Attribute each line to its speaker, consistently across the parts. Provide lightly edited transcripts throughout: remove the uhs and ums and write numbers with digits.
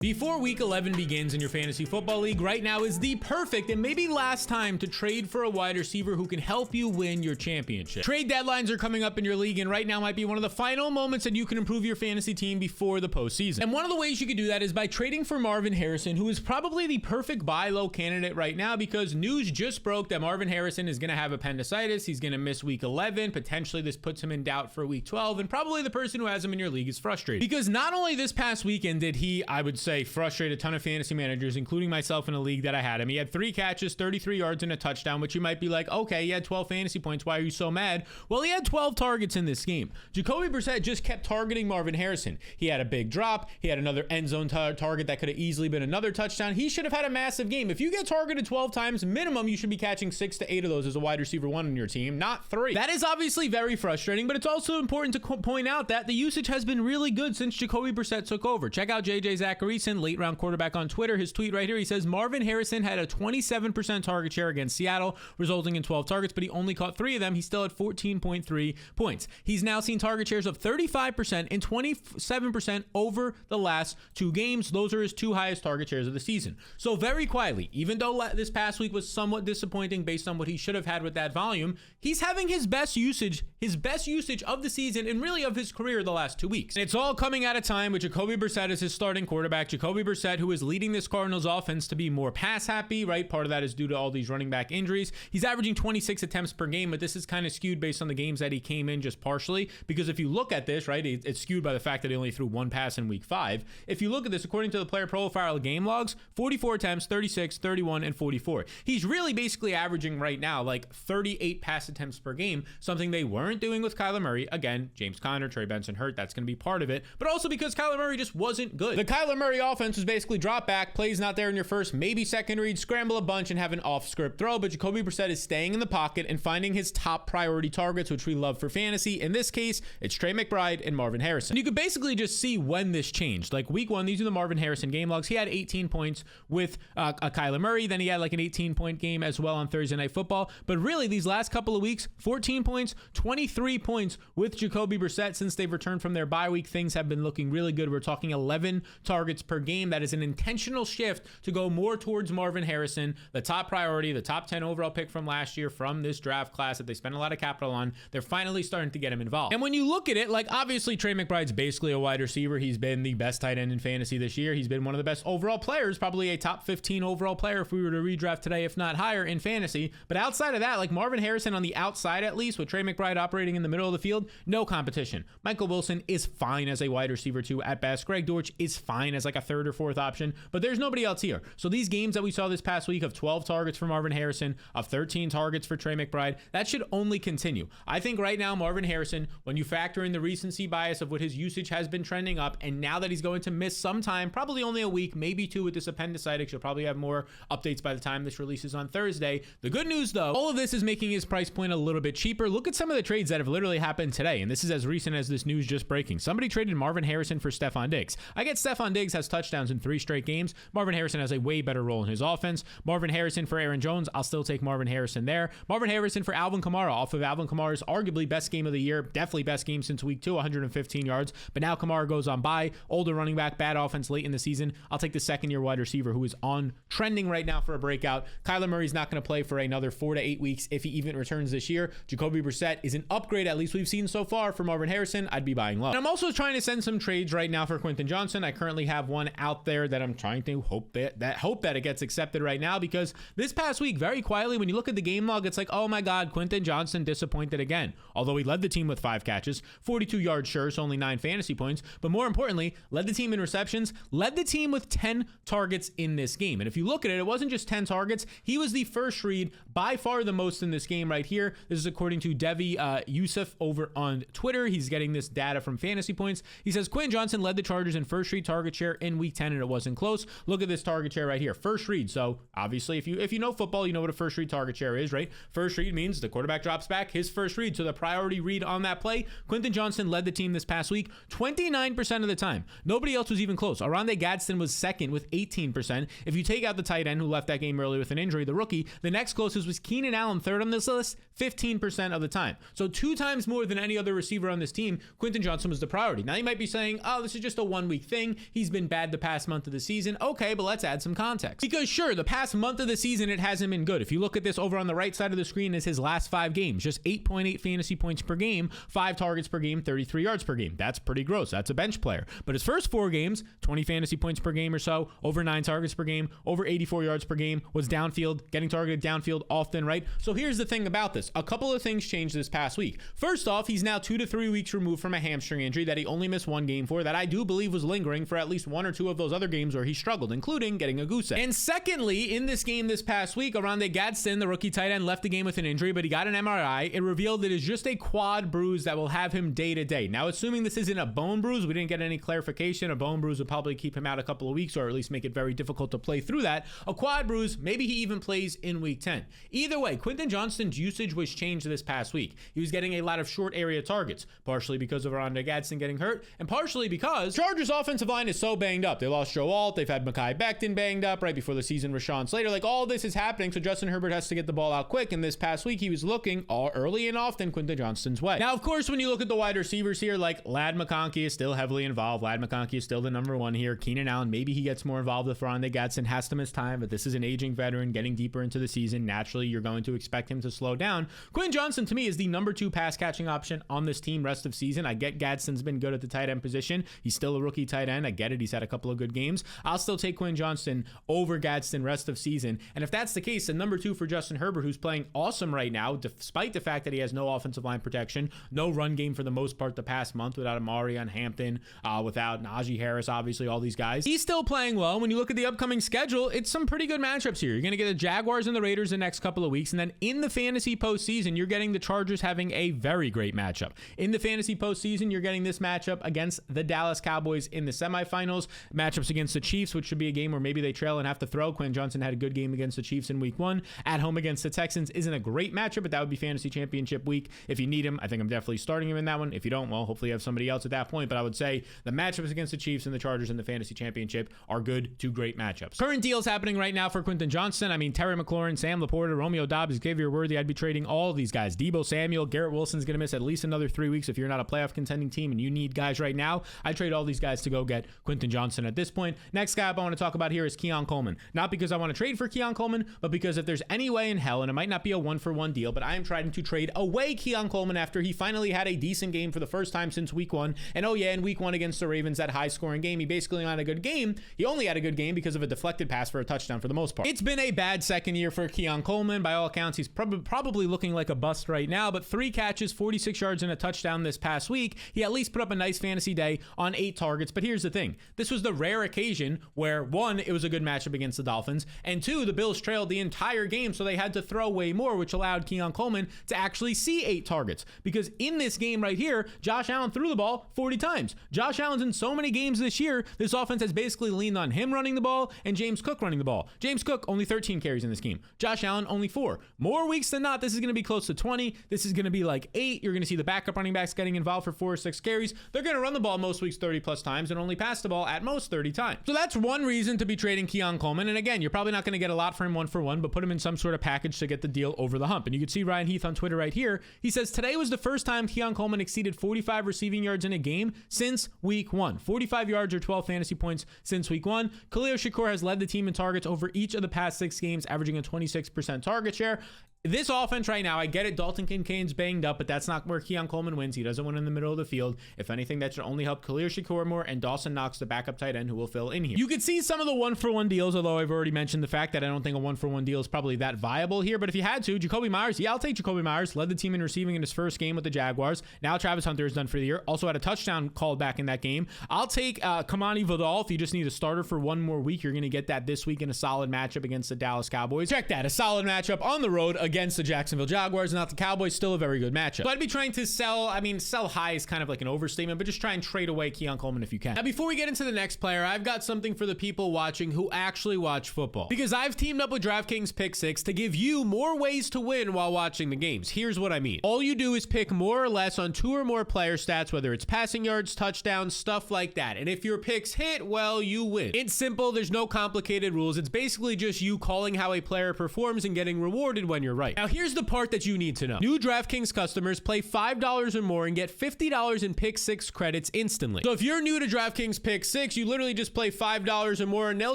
Speaker 1: Before week 11 begins in your fantasy football league, right now is the perfect and maybe last time to trade for a wide receiver who can help you win your championship. Trade deadlines are coming up in your league, and right now might be one of the final moments that you can improve your fantasy team before the postseason. And one of the ways you can do that is by trading for Marvin Harrison, who is probably the perfect buy low candidate right now because news just broke that Marvin Harrison is going to have appendicitis. He's going to miss week 11. Potentially this puts him in doubt for week 12, and probably the person who has him in your league is frustrated because not only this past weekend did he, I would say, frustrate a ton of fantasy managers, including myself in a league that I had him. He had 3 catches, 33 yards, and a touchdown, which you might be like, okay, he had 12 fantasy points. Why are you so mad? Well, he had 12 targets in this game. Jacoby Brissett just kept targeting Marvin Harrison. He had a big drop. He had another end zone target that could have easily been another touchdown. He should have had a massive game. If you get targeted 12 times, minimum, you should be catching 6 to 8 of those as a wide receiver 1 on your team, not 3. That is obviously very frustrating, but it's also important to point out that the usage has been really good since Jacoby Brissett took over. Check out JJ Zacharyson, late round quarterback on Twitter. His tweet right here, he says Marvin Harrison had a 27% target share against Seattle, resulting in 12 targets, but he only caught 3 of them. He still had 14.3 points. He's now seen target shares of 35% and 27% over the last 2 games. Those are his 2 highest target shares of the season. So very quietly, even though this past week was somewhat disappointing based on what he should have had with that volume, he's having his best usage of the season and really of his career the last 2 weeks. And it's all coming at a time with Jacoby Brissett as his starting quarterback. Jacoby Brissett, who is leading this Cardinals offense to be more pass happy, right? Part of that is due to all these running back injuries. He's averaging 26 attempts per game, but this is kind of skewed based on the games that he came in just partially, because if you look at this, right, it's skewed by the fact that he only threw 1 pass in week 5. If you look at this, according to the player profile game logs, 44 attempts, 36, 31, and 44. He's really basically averaging right now like 38 pass attempts per game, something they weren't doing with Kyler Murray. Again, James Conner, Trey Benson hurt. That's going to be part of it, but also because Kyler Murray just wasn't good. The Kyler Murray offense was basically drop back, plays not there in your first, maybe second read, scramble a bunch, and have an off-script throw, but Jacoby Brissett is staying in the pocket and finding his top priority targets, which we love for fantasy. In this case, it's Trey McBride and Marvin Harrison. And you could basically just see when this changed. Like week 1, these are the Marvin Harrison game logs. He had 18 points with Kyler Murray. Then he had like an 18-point game as well on Thursday Night Football. But really, these last couple of weeks, 14 points, 23 points with Jacoby Brissett. Since they've returned from their bye week, things have been looking really good. We're talking 11 targets per game. That is an intentional shift to go more towards Marvin Harrison, the top priority, the top 10 overall pick from last year from this draft class that they spent a lot of capital on. They're finally starting to get him involved. And when you look at it, like obviously Trey McBride's basically a wide receiver. He's been the best tight end in fantasy this year. He's been one of the best overall players, probably a top 15 overall player if we were to redraft today, if not higher in fantasy. But outside of that, like Marvin Harrison on the outside at least, with Trey McBride operating in the middle of the field, no competition. Michael Wilson is fine as a wide receiver 2 at best. Greg Dortch is fine as like a 3rd or 4th option, but there's nobody else here. So these games that we saw this past week of 12 targets for Marvin Harrison, of 13 targets for Trey McBride, that should only continue. I think right now Marvin Harrison, when you factor in the recency bias of what his usage has been trending up, and now that he's going to miss some time, probably only a week, maybe 2 with this appendicitis, you'll probably have more updates by the time this releases on Thursday. The good news though, all of this is making his price point a little bit cheaper. Look at some of the trades that have literally happened today, and this is as recent as this news just breaking. Somebody traded Marvin Harrison for Stefon Diggs. I get Stefon Diggs has touchdowns in 3 straight games. Marvin Harrison has a way better role in his offense. Marvin Harrison for Aaron Jones, I'll still take Marvin Harrison there. Marvin Harrison for Alvin Kamara, off of Alvin Kamara's arguably best game of the year, definitely best game since week 2, 115 yards, but now Kamara goes on bye, older running back, bad offense late in the season. I'll take the 2nd-year wide receiver who is on trending right now for a breakout. Kyler Murray's not going to play for another 4 to 8 weeks if he even returns this year. Jacoby Brissett is an upgrade, at least we've seen so far, for Marvin Harrison. I'd be buying low. And I'm also trying to send some trades right now for Quentin Johnson. I currently have one out there that I'm trying to hope that it gets accepted right now, because this past week, very quietly, when you look at the game log, it's like, oh my God, Quentin Johnson disappointed again. Although he led the team with 5 catches, 42 yards, sure, so only 9 fantasy points, but more importantly, led the team in receptions, led the team with 10 targets in this game. And if you look at it, it wasn't just 10 targets. He was the first read, by far the most in this game right here. This is according to Devi Yusuf over on Twitter. He's getting this data from Fantasy Points. He says Quentin Johnson led the Chargers in first read target share in week 10, and it wasn't close. Look at this target share right here. First read. So obviously, if you know football, you know what a first read target share is, right? First read means the quarterback drops back, his first read. So the priority read on that play, Quentin Johnson led the team this past week 29% of the time. Nobody else was even close. Oronde Gadsden was second with 18%. If you take out the tight end who left that game early with an injury, the rookie, the next closest was Keenan Allen, third on this list, 15% of the time. So 2 times more than any other receiver on this team, Quentin Johnson was the priority. Now you might be saying, oh, this is just a 1 week thing. He's been bad the past month of the season. Okay, but let's add some context. Because sure, the past month of the season, it hasn't been good. If you look at this over on the right side of the screen, is his last 5 games, just 8.8 fantasy points per game, 5 targets per game, 33 yards per game. That's pretty gross. That's a bench player. But his first 4 games, 20 fantasy points per game or so, over 9 targets per game, over 84 yards per game, was downfield, getting targeted downfield often, right? So here's the thing about this. A couple of things changed this past week. First off, he's now 2 to 3 weeks removed from a hamstring injury that he only missed 1 game for, that I do believe was lingering for at least 1 or 2 of those other games where he struggled, including getting a goose egg. And secondly, in this game this past week, Oronde Gadsden, the rookie tight end, left the game with an injury, but he got an MRI. It revealed it is just a quad bruise that will have him day to day. Now, assuming this isn't a bone bruise, we didn't get any clarification. A bone bruise would probably keep him out a couple of weeks, or at least make it very difficult to play through that. A quad bruise, maybe he even plays in week 10. Either way, Quentin Johnston's usage was changed this past week. He was getting a lot of short area targets, partially because of Oronde Gadsden getting hurt, and partially because Chargers offensive line is so banged up. They lost Joe Alt, they've had Mekhi Becton banged up right before the season, Rashawn Slater. Like, all this is happening, so Justin Herbert has to get the ball out quick, and this past week he was looking all early and often Quentin Johnston's way. Now, of course, when you look at the wide receivers here, like Ladd McConkey is still heavily involved. Ladd McConkey is still the number 1 here. Keenan Allen, maybe he gets more involved with Oronde Gadsden, has to miss time, but this is an aging veteran getting deeper into the season. Naturally, you're going to expect him to slow down. Quentin Johnston, to me, is the number 2 pass catching option on this team rest of season. I get Gadsden's been good at the tight end position. He's still a rookie tight end. I get it. He's had a couple of good games. I'll still take Quentin Johnston over Gadsden rest of season. And if that's the case, then number 2 for Justin Herbert, who's playing awesome right now, despite the fact that he has no offensive line protection, no run game for the most part the past month, without Amari on Hampton, without Najee Harris, obviously, all these guys. He's still playing well. When you look at the upcoming schedule, it's some pretty good matchups here. You're going to get the Jaguars and the Raiders the next couple of weeks, and then in the fantasy postseason, you're getting the Chargers having a very great matchup. In the fantasy postseason, you're getting this matchup against the Dallas Cowboys in the semifinals, matchups against the Chiefs, which should be a game where maybe they trail and have to throw. Quentin Johnston had a good game against the Chiefs in week 1. At home against the Texans isn't a great matchup, but that would be fantasy championship week. If you need him, I think I'm definitely starting him in that one. If you don't, well, hopefully you have somebody else at that point, but I would say the matchups against the Chiefs and the Chargers in the fantasy championship are good to great matchups. Current deals happening right now for Quentin Johnston. I mean, Terry McLaurin, Sam Laporta, Romeo Doubs, Xavier Worthy. I'd be trading all of these guys. Deebo Samuel, Garrett Wilson's going to miss at least another 3 weeks. If you're not a playoff contending team and you need guys right now, I'd trade all these guys to go get Quentin Johnston at this point. Next guy I want to talk about here is Keon Coleman. Not because I want to trade for Keon Coleman, but because if there's any way in hell, and it might not be a 1-for-1 deal, but I am trying to trade away Keon Coleman after he finally had a decent game for the first time since week 1. And oh yeah, in week 1 against the Ravens, that high scoring game, he basically had a good game. He only had a good game because of a deflected pass for a touchdown for the most part. It's been a bad second year for Keon Coleman. By all accounts, he's probably looking like a bust right now, but 3 catches, 46 yards and a touchdown this past week. He at least put up a nice fantasy day on 8 targets. But here's the thing. This was the rare occasion where 1, it was a good matchup against the Dolphins, and 2, the Bills trailed the entire game, so they had to throw way more, which allowed Keon Coleman to actually see 8 targets. Because in this game right here, Josh Allen threw the ball 40 times. Josh Allen's in so many games this year, this offense has basically leaned on him running the ball and James Cook running the ball. James Cook, only 13 carries in this game. Josh Allen, only 4. More weeks than not, this is going to be close to 20. This is going to be like 8. You're going to see the backup running backs getting involved for 4 or 6 carries. They're going to run the ball most weeks 30 plus times and only pass the ball at most 30 times. So that's one reason to be trading Keon Coleman. And again, you're probably not going to get a lot for him 1-for-1, but put him in some sort of package to get the deal over the hump. And you can see Ryan Heath on Twitter right here. He says, today was the first time Keon Coleman exceeded 45 receiving yards in a game since week 1. 45 yards or 12 fantasy points since week 1. Khalil Shakur has led the team in targets over each of the past 6 games, averaging a 26% target share. This offense right now, I get it, Dalton Kincaid's banged up, but that's not where Keon Coleman wins. He doesn't win in the middle of the field. If anything, that should only help Khalil Shakur more and Dawson Knox, the backup tight end, who will fill in here. You could see some of the 1-for-1 deals, although I've already mentioned the fact that I don't think a 1-for-1 deal is probably that viable here. But if you had to, Jacoby Myers, yeah, I'll take Jacoby Myers. Led the team in receiving in his first game with the Jaguars. Now Travis Hunter is done for the year. Also had a touchdown called back in that game. I'll take Kamani Vidal. If you just need a starter for 1 more week, you're going to get that this week in a solid matchup against the Dallas Cowboys. Check that, a solid matchup on the road against the Jacksonville Jaguars, not the Cowboys. Still a very good matchup. So I'd be trying to sell high is kind of like an overstatement, but just try and trade away Keon Coleman if you can. Now, before we get into the next player, I've got something for the people watching who actually watch football, because I've teamed up with DraftKings Pick 6 to give you more ways to win while watching the games. Here's what I mean. All you do is pick more or less on 2 or more player stats, whether it's passing yards, touchdowns, stuff like that. And if your picks hit, well, you win. It's simple. There's no complicated rules. It's basically just you calling how a player performs and getting rewarded when you're right. Now, here's the part that you need to know. New DraftKings customers play $5 or more and get $50 in Pick 6 credits instantly. So if you're new to DraftKings Pick 6, you literally just play $5 or more and they'll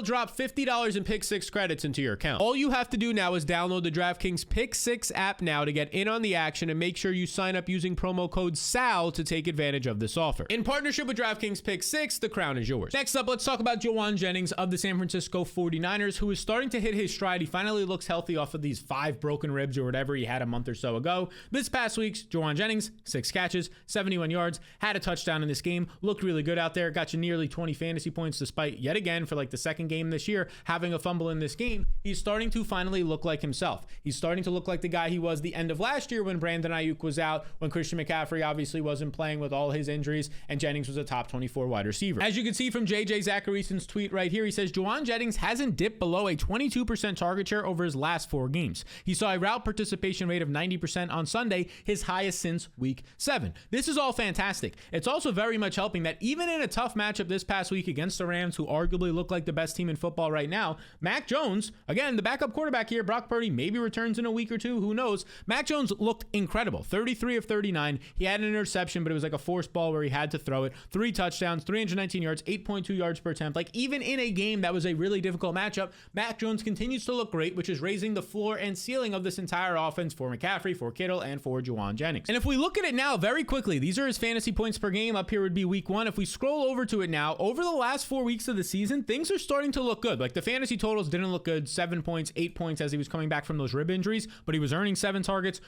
Speaker 1: drop $50 in Pick 6 credits into your account. All you have to do now is download the DraftKings Pick 6 app now to get in on the action, and make sure you sign up using promo code SAL to take advantage of this offer. In partnership with DraftKings Pick 6, the crown is yours. Next up, let's talk about Jauan Jennings of the San Francisco 49ers, who is starting to hit his stride. He finally looks healthy off of these 5 broken ribs or whatever he had a month or so ago. This past week's Jauan Jennings, 6 catches, 71 yards, had a touchdown in this game, looked really good out there, got you nearly 20 fantasy points despite, yet again, for like the second game this year, having a fumble in this game. He's starting to finally look like himself. He's starting to look like the guy he was the end of last year when Brandon Ayuk was out, when Christian McCaffrey obviously wasn't playing with all his injuries, and Jennings was a top 24 wide receiver. As you can see from JJ Zacharyason's tweet right here, he says Jauan Jennings hasn't dipped below a 22% target share over his last 4 games. He saw a route participation rate of 90% on Sunday, his highest since week 7. This is all fantastic. It's also very much helping that even in a tough matchup this past week against the Rams, who arguably look like the best team in football right now, Mac Jones, again, the backup quarterback here, Brock Purdy maybe returns in a week or two, who knows? Mac Jones looked incredible. 33 of 39. He had an interception, but it was like a forced ball where he had to throw it. 3 touchdowns, 319 yards, 8.2 yards per attempt. Like, even in a game that was a really difficult matchup, Mac Jones continues to look great, which is raising the floor and ceiling of this entire offense for McCaffrey, for Kittle, and for Jauan Jennings. And if we look at it now very quickly, these are his fantasy points per game. Up here would be week 1. If we scroll over to it now, over the last 4 weeks of the season, things are starting to look good. Like, the fantasy totals didn't look good. 7 points, 8 points as he was coming back from those rib injuries, but he was earning 7 targets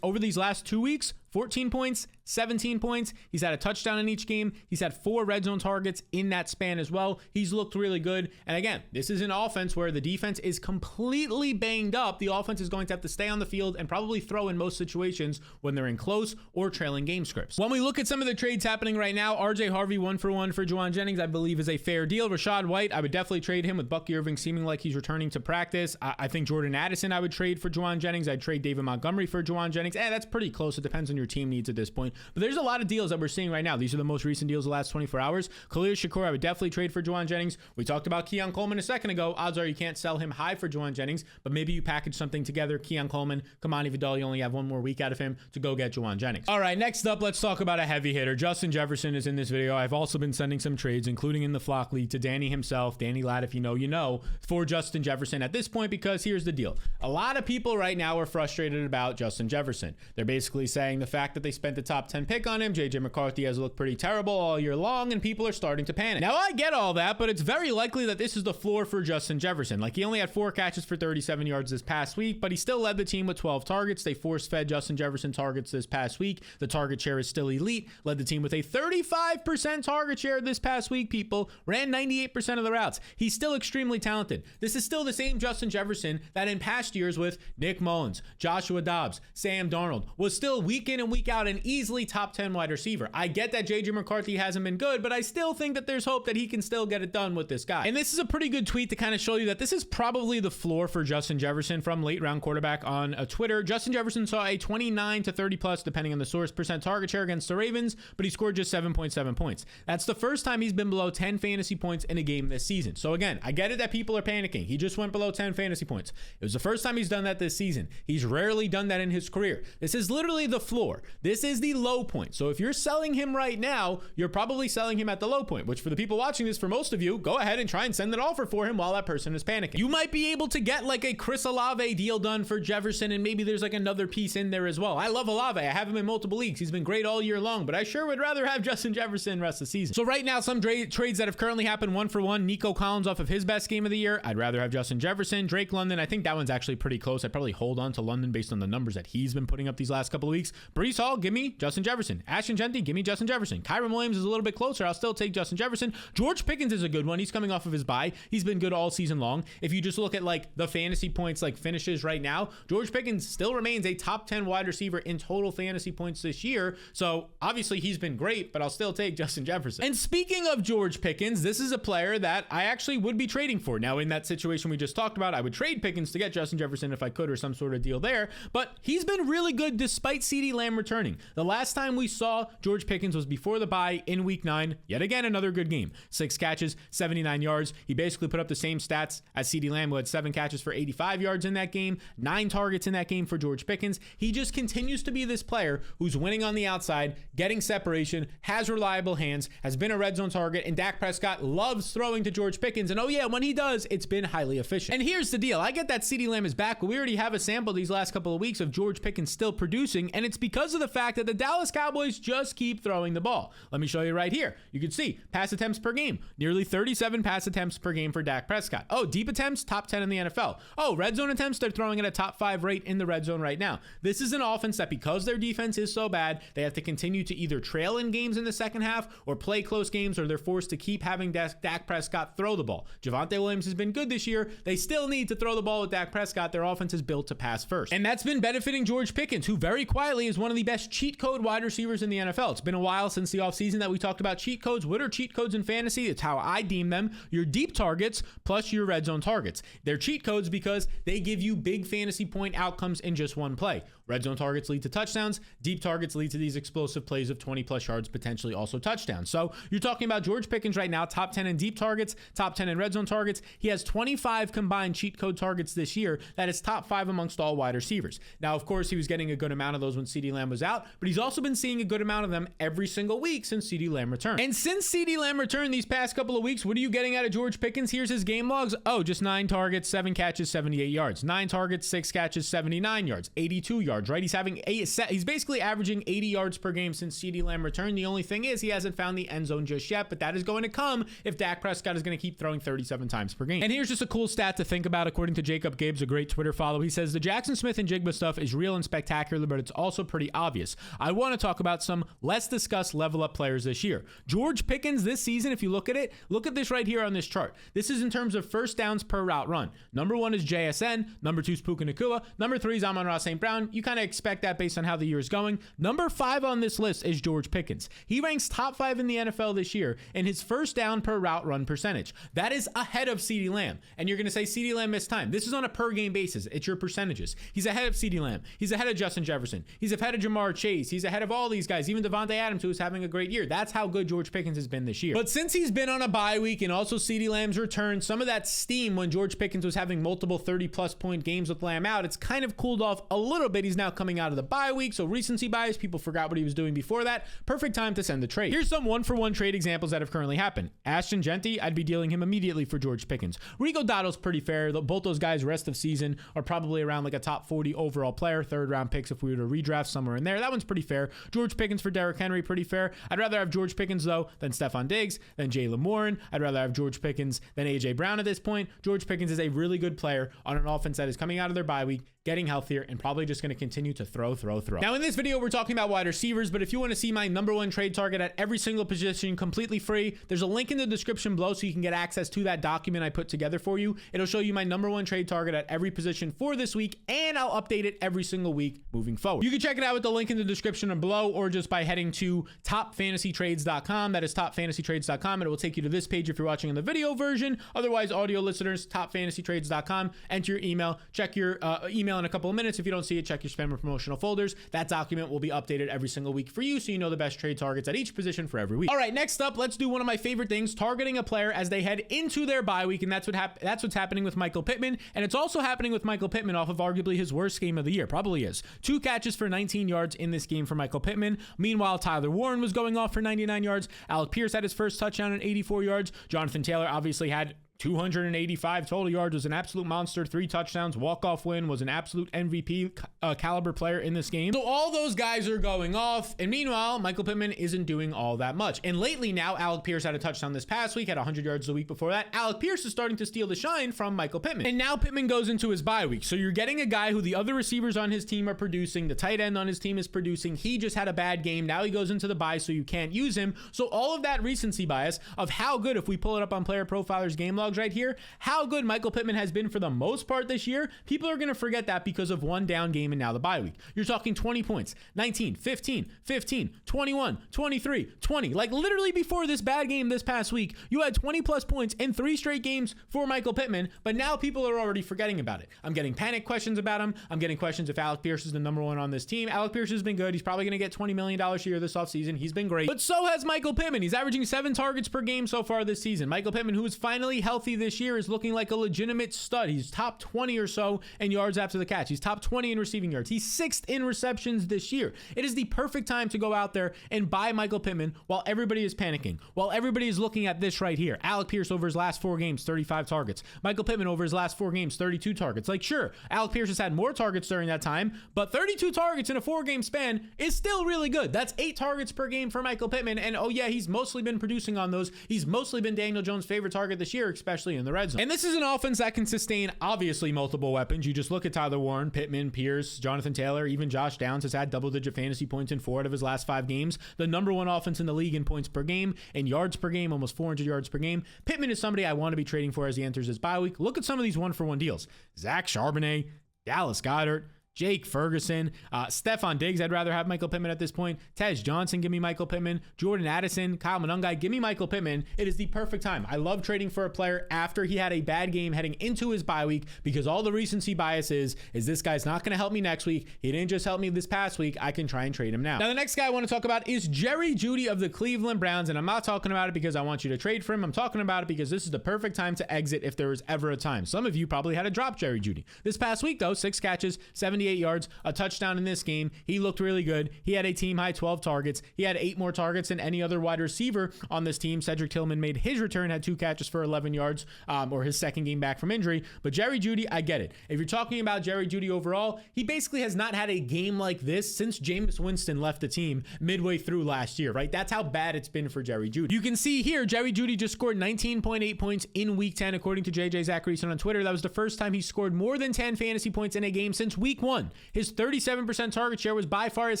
Speaker 1: over these last 2 weeks. 14 points, 17 points. He's had a touchdown in each game. He's had 4 red zone targets in that span as well. He's looked really good. And again, this is an offense where the defense is completely banged up. The offense is going to have to stay on the field and probably throw in most situations when they're in close or trailing game scripts. When we look at some of the trades happening right now, RJ Harvey 1-for-1 for Jauan Jennings, I believe is a fair deal. Rashad White, I would definitely trade him, with Bucky Irving seeming like he's returning to practice. I think Jordan Addison I would trade for Jauan Jennings. I'd trade David Montgomery for Jauan Jennings. That's pretty close. It depends on your team needs at this point. But there's a lot of deals that we're seeing right now. These are the most recent deals the last 24 hours. Khalil Shakur, I would definitely trade for Jauan Jennings. We talked about Keon Coleman a second ago. Odds are you can't sell him high for Jauan Jennings, but maybe you package something together. Keon Coleman, Kamani Vidal, you only have 1 more week out of him to go get Jauan Jennings. All right, next up, let's talk about a heavy hitter. Justin Jefferson is in this video. I've also been sending some trades, including in the Flock League, to Danny himself, Danny Ladd, if you know, you know, for Justin Jefferson at this point, because here's the deal. A lot of people right now are frustrated about Justin Jefferson. They're basically saying the fact that they spent the top 10 pick on him, JJ McCarthy has looked pretty terrible all year long, and people are starting to panic. Now, I get all that, but it's very likely that this is the floor for Justin Jefferson. Like, he only had 4 catches for 37 yards this past week, but he still led the team with 12 targets. They force-fed Justin Jefferson targets this past week. The target share is still elite. Led the team with a 35% target share this past week, people. Ran 98% of the routes. He's still extremely talented. This is still the same Justin Jefferson that in past years with Nick Mullins, Joshua Dobbs, Sam Darnold was still week in and week out an easily top 10 wide receiver. I get that JJ McCarthy hasn't been good, but I still think that there's hope that he can still get it done with this guy. And this is a pretty good tweet to kind of show you that this is probably the floor for Justin Jefferson from Late Round Quarterback on Twitter. Justin Jefferson saw a 29 to 30 plus, depending on the source, percent target share against the Ravens, but he scored just 7.7 points. That's the first time he's been below 10 fantasy points in a game this season. So again, I get it that people are panicking. He just went below 10 fantasy points. It was the first time he's done that this season. He's rarely done that in his career. This is literally the floor. This is the low point. So if you're selling him right now, you're probably selling him at the low point, which for the people watching this, for most of you, go ahead and try and send an offer for him while that person is panicking. You might be able to get like a Chris Olave deal done for Jefferson, and maybe there's like another piece in there as well. I love Olave. I have him in multiple leagues. He's been great all year long, but I sure would rather have Justin Jefferson rest of the season. So right now, some trades that have currently happened, 1-for-1, Nico Collins off of his best game of the year. I'd rather have Justin Jefferson. Drake London, I think that one's actually pretty close. I'd probably hold on to London based on the numbers that he's been putting up these last couple of weeks. Breece Hall, give me Justin Jefferson. Ashton Genty, give me Justin Jefferson. Kyron Williams is a little bit closer. I'll still take Justin Jefferson. George Pickens is a good one. He's coming off of his bye. He's been good all season long. If you just look at like the fantasy points, like finishes right now, George Pickens still remains a top 10 wide receiver in total fantasy points this year. So obviously he's been great, but I'll still take Justin Jefferson. And speaking of George Pickens, this is a player that I actually would be trading for. Now, in that situation we just talked about, I would trade Pickens to get Justin Jefferson if I could, or some sort of deal there. But he's been really good despite CeeDee Lamb returning. The last time we saw George Pickens was before the bye in week 9. Yet again, another good game. 6 catches, 79 yards. He basically put up the same stats as CeeDee Lamb, who had 7 catches for 85 yards in that game. game, 9 targets in that game for George Pickens. He just continues to be this player who's winning on the outside, getting separation, has reliable hands, has been a red zone target, and Dak Prescott loves throwing to George Pickens. And oh yeah, when he does, it's been highly efficient. And here's the deal. I get that CeeDee Lamb is back, but we already have a sample these last couple of weeks of George Pickens still producing, and it's because of the fact that the Dallas Cowboys just keep throwing the ball. Let me show you right here. You can see pass attempts per game, nearly 37 pass attempts per game for Dak Prescott. Oh, deep attempts, top 10 in the NFL. Oh, red zone attempts, they're throwing at a top 5 rate in the red zone right now. This is an offense that, because their defense is so bad, they have to continue to either trail in games in the second half or play close games, or they're forced to keep having Dak Prescott throw the ball. Javonte Williams has been good this year. They still need to throw the ball with Dak Prescott. Their offense is built to pass first. And that's been benefiting George Pickens, who very quietly is one of the best cheat code wide receivers in the NFL. It's been a while since the offseason that we talked about cheat codes. What are cheat codes in fantasy? It's how I deem them. Your deep targets plus your red zone targets. They're cheat codes because they give you big fantasy point outcomes in just one play. Red zone targets lead to touchdowns. Deep targets lead to these explosive plays of 20 plus yards, potentially also touchdowns. So you're talking about George Pickens right now, top 10 in deep targets, top 10 in red zone targets. He has 25 combined cheat code targets this year. That is top 5 amongst all wide receivers. Now, of course, he was getting a good amount of those when CeeDee Lamb was out, but he's also been seeing a good amount of them every single week since CeeDee Lamb returned. And since CeeDee Lamb returned these past couple of weeks, what are you getting out of George Pickens? Here's his game logs. Oh, just 9 targets, 7 catches, 78 yards. 9 targets, 6 catches, 79 yards, 82 yards, right? He's basically averaging 80 yards per game since CeeDee Lamb returned. The only thing is he hasn't found the end zone just yet, but that is going to come if Dak Prescott is going to keep throwing 37 times per game. And here's just a cool stat to think about. According to Jacob Gibbs, a great Twitter follow, he says the Jackson Smith and Jigba stuff is real and spectacular, but it's also pretty obvious. I want to talk about some less discussed level up players this year. George Pickens this season, if you look at it, look at this right here on this chart. This is in terms of first downs per route run. Number 1 is JSN. Number 2 is Puka Nacua. Number 3 is Amon-Ra St. Brown. You kind of expect that based on how the year is going. Number 5 on this list is George Pickens. He ranks top 5 in the NFL this year in his first down per route run percentage. That is ahead of CeeDee Lamb. And you're going to say CeeDee Lamb missed time. This is on a per game basis. It's your percentages. He's ahead of CeeDee Lamb. He's ahead of Justin Jefferson. He's ahead of Jamar Chase. He's ahead of all these guys, even Devontae Adams, who is having a great year. That's how good George Pickens has been this year. But since he's been on a bye week and also CeeDee Lamb's return, some of that steam when George Pickens was having multiple 30-plus point games with Lamb out, it's kind of cooled off a little bit. He's now coming out of the bye week, so recency bias, people forgot what he was doing before that. Perfect time to send the trade. Here's some one-for-one trade examples that have currently happened. Ashton Genty, I'd be dealing him immediately for George Pickens. Rico Dotto's pretty fair. Both those guys rest of season are probably around like a top 40 overall player, 3rd round picks if we were to redraft somewhere in there. That one's pretty fair. George Pickens for Derrick Henry, pretty fair. I'd rather have George Pickens though than Stephon Diggs, than Jaylen Warren. I'd rather have George Pickens than AJ Brown at this point. George Pickens is a really good player on an offense that is coming out of their bye week, getting healthier, and probably just going to continue to throw. Now in this video, we're talking about wide receivers, but if you want to see my number 1 trade target at every single position completely free, there's a link in the description below so you can get access to that document I put together for you. It'll show you my number 1 trade target at every position for this week, and I'll update it every single week moving forward. You can check it out with the link in the description below, or just by heading to topfantasytrades.com. That is topfantasytrades.com, and it will take you to this page if you're watching in the video version. Otherwise, audio listeners, topfantasytrades.com. Enter your email. Check your email in a couple of minutes. If you don't see it, check your spam or promotional folders. That document will be updated every single week for you, so you know the best trade targets at each position for every week. All right, next up, let's do one of my favorite things, targeting a player as they head into their bye week, and that's what's happening with Michael Pittman, and it's also happening with Michael Pittman off of arguably his worst game of the year. Probably is. 2 catches for 19 yards in this game for Michael Pittman. Meanwhile, Tyler Warren was going off for 99 yards. Alec Pierce had his first touchdown at 84 yards. Jonathan Taylor obviously had 285 total yards, was an absolute monster, 3 touchdowns, walk-off win, was an absolute MVP caliber player in this game. So all those guys are going off, and meanwhile, Michael Pittman isn't doing all that much. And lately now, Alec Pierce had a touchdown this past week, had 100 yards the week before that. Alec Pierce is starting to steal the shine from Michael Pittman. And now Pittman goes into his bye week. So you're getting a guy who the other receivers on his team are producing, the tight end on his team is producing, he just had a bad game, now he goes into the bye, so you can't use him. So all of that recency bias of how good, if we pull it up on Player Profiler's game logs right here, how good Michael Pittman has been for the most part this year, people are going to forget that because of one down game and now the bye week. You're talking 20 points, 19, 15, 15, 21, 23, 20. Like literally before this bad game this past week, you had 20 plus points in 3 straight games for Michael Pittman, but now people are already forgetting about it. I'm getting panic questions about him. I'm getting questions if Alec Pierce is the number 1 on this team. Alec Pierce has been good. He's probably going to get $20 million a year this offseason. He's been great. But so has Michael Pittman. He's averaging 7 targets per game so far this season. Michael Pittman, who is finally healthy healthy this year, is looking like a legitimate stud. He's top 20 or so in yards after the catch. He's top 20 in receiving yards. He's 6th in receptions this year. It is the perfect time to go out there and buy Michael Pittman while everybody is panicking, while everybody is looking at this right here. Alec Pierce over his last 4 games, 35 targets. Michael Pittman over his last 4 games, 32 targets. Like, sure, Alec Pierce has had more targets during that time, but 32 targets in a 4-game span is still really good. That's 8 targets per game for Michael Pittman. And oh yeah, he's mostly been producing on those. He's mostly been Daniel Jones' favorite target this year, especially in the red zone. And this is an offense that can sustain obviously multiple weapons. You just look at Tyler Warren, Pittman, Pierce, Jonathan Taylor, even Josh Downs has had double-digit fantasy points in 4 out of his last 5 games. The number 1 offense in the league in points per game, in yards per game, almost 400 yards per game. Pittman is somebody I want to be trading for as he enters his bye week. Look at some of these 1-for-1 deals. Zach Charbonnet, Dallas Goedert, Jake Ferguson, Stephon Diggs. I'd rather have Michael Pittman at this point. Tej Johnson, give me Michael Pittman. Jordan Addison, Kyle Monangai, give me Michael Pittman. It is the perfect time. I love trading for a player after he had a bad game heading into his bye week, because all the recency bias is this guy's not going to help me next week. He didn't just help me this past week. I can try and trade him now. Now, the next guy I want to talk about is Jerry Jeudy of the Cleveland Browns, and I'm not talking about it because I want you to trade for him. I'm talking about it because this is the perfect time to exit if there was ever a time. Some of you probably had to drop Jerry Jeudy. This past week, though, 6 catches, 78 yards, a touchdown in this game. He looked really good. He had a team high 12 targets. He had 8 more targets than any other wide receiver on this team. Cedric Tillman made his return, had 2 catches for 11 yards, or his second game back from injury. But Jerry Jeudy, I get it. If you're talking about Jerry Jeudy overall, he basically has not had a game like this since Jameis Winston left the team midway through last year, right? That's how bad it's been for Jerry Jeudy. You can see here, Jerry Jeudy just scored 19.8 points in week 10, according to JJ Zacharyson on Twitter. That was the first time he scored more than 10 fantasy points in a game since week 1. His 37% target share was by far his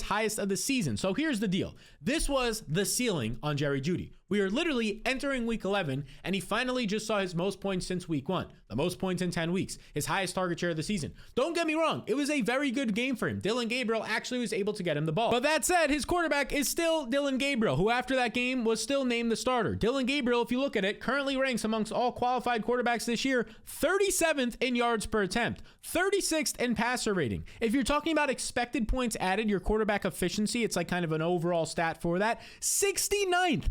Speaker 1: highest of the season. So here's the deal. This was the ceiling on Jerry Jeudy. We are literally entering week 11, and he finally just saw his most points since week 1, the most points in 10 weeks, his highest target share of the season. Don't get me wrong, it was a very good game for him. Dillon Gabriel actually was able to get him the ball. But that said, his quarterback is still Dillon Gabriel, who after that game was still named the starter. Dillon Gabriel, if you look at it, currently ranks amongst all qualified quarterbacks this year 37th in yards per attempt, 36th in passer rating. If you're talking about expected points added, your quarterback efficiency, it's like kind of an overall stat for that, 69th.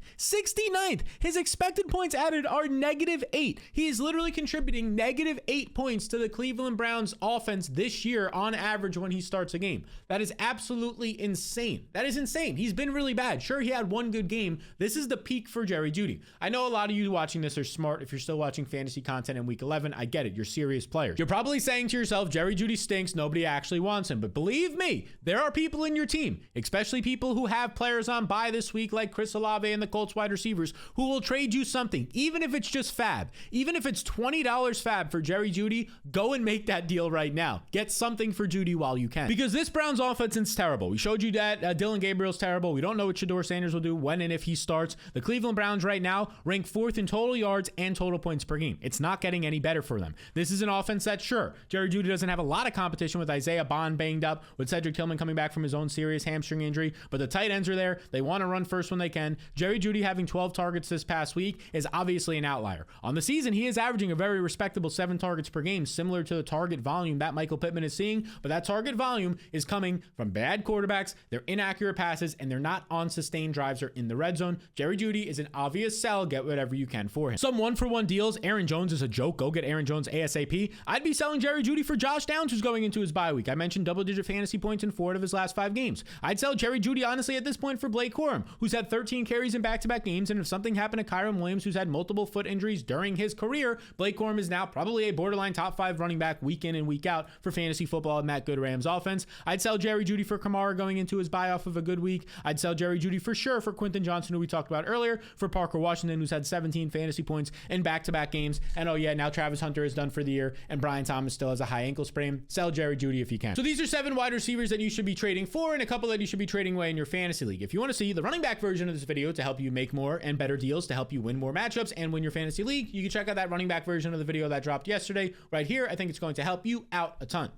Speaker 1: His expected points added are -8. He is literally contributing -8 points to the Cleveland Browns offense this year on average when he starts a game. That is absolutely insane. That is insane. He's been really bad. Sure, he had 1 good game. This is the peak for Jerry Jeudy. I know a lot of you watching this are smart. If you're still watching fantasy content in week 11, I get it. You're serious players. You're probably saying to yourself, Jerry Jeudy stinks. Nobody actually wants him. But believe me, there are people in your team, especially people who have players on bye this week like Chris Olave and the Colts wide receivers, who will trade you something, even if it's just fab. Even if it's $20 fab for Jerry Jeudy, go and make that deal right now. Get something for Jeudy while you can. Because this Browns offense is terrible. We showed you that Dillon Gabriel's terrible. We don't know what Shedeur Sanders will do when and if he starts. The Cleveland Browns right now rank 4th in total yards and total points per game. It's not getting any better for them. This is an offense that, sure, Jerry Jeudy doesn't have a lot of competition with Isaiah Bond banged up, with Cedric Tillman coming back from his own serious hamstring injury, but the tight ends are there. They want to run first when they can. Jerry Jeudy having 12 targets this past week is obviously an outlier. On the season, he is averaging a very respectable 7 targets per game, similar to the target volume that Michael Pittman is seeing, but that target volume is coming from bad quarterbacks, they're inaccurate passes, and they're not on sustained drives or in the red zone. Jerry Jeudy is an obvious sell. Get whatever you can for him. Some 1-for-1 deals. Aaron Jones is a joke. Go get Aaron Jones ASAP. I'd be selling Jerry Jeudy for Josh Downs, who's going into his bye week. I mentioned double-digit fantasy points in 4 of his last 5 games. I'd sell Jerry Jeudy, honestly, at this point for Blake Corum, who's had 13 carries in back-to-back games, and if something happened to Kyren Williams, who's had multiple foot injuries during his career, Blake Corum is now probably a borderline top 5 running back week in and week out for fantasy football at Matt Good Rams offense. I'd sell Jerry Jeudy for Kamara going into his bye off of a good week. I'd sell Jerry Jeudy for sure for Quentin Johnson, who we talked about earlier, for Parker Washington, who's had 17 fantasy points in back-to-back games. And oh yeah, now Travis Hunter is done for the year, and Brian Thomas still has a high ankle sprain. Sell Jerry Jeudy if you can. So these are 7 wide receivers that you should be trading for, and a couple that you should be trading away in your fantasy league. If you want to see the running back version of this video to help you make more and better deals, to help you win more matchups and win your fantasy league, you can check out that running back version of the video that dropped yesterday right here. I think it's going to help you out a ton.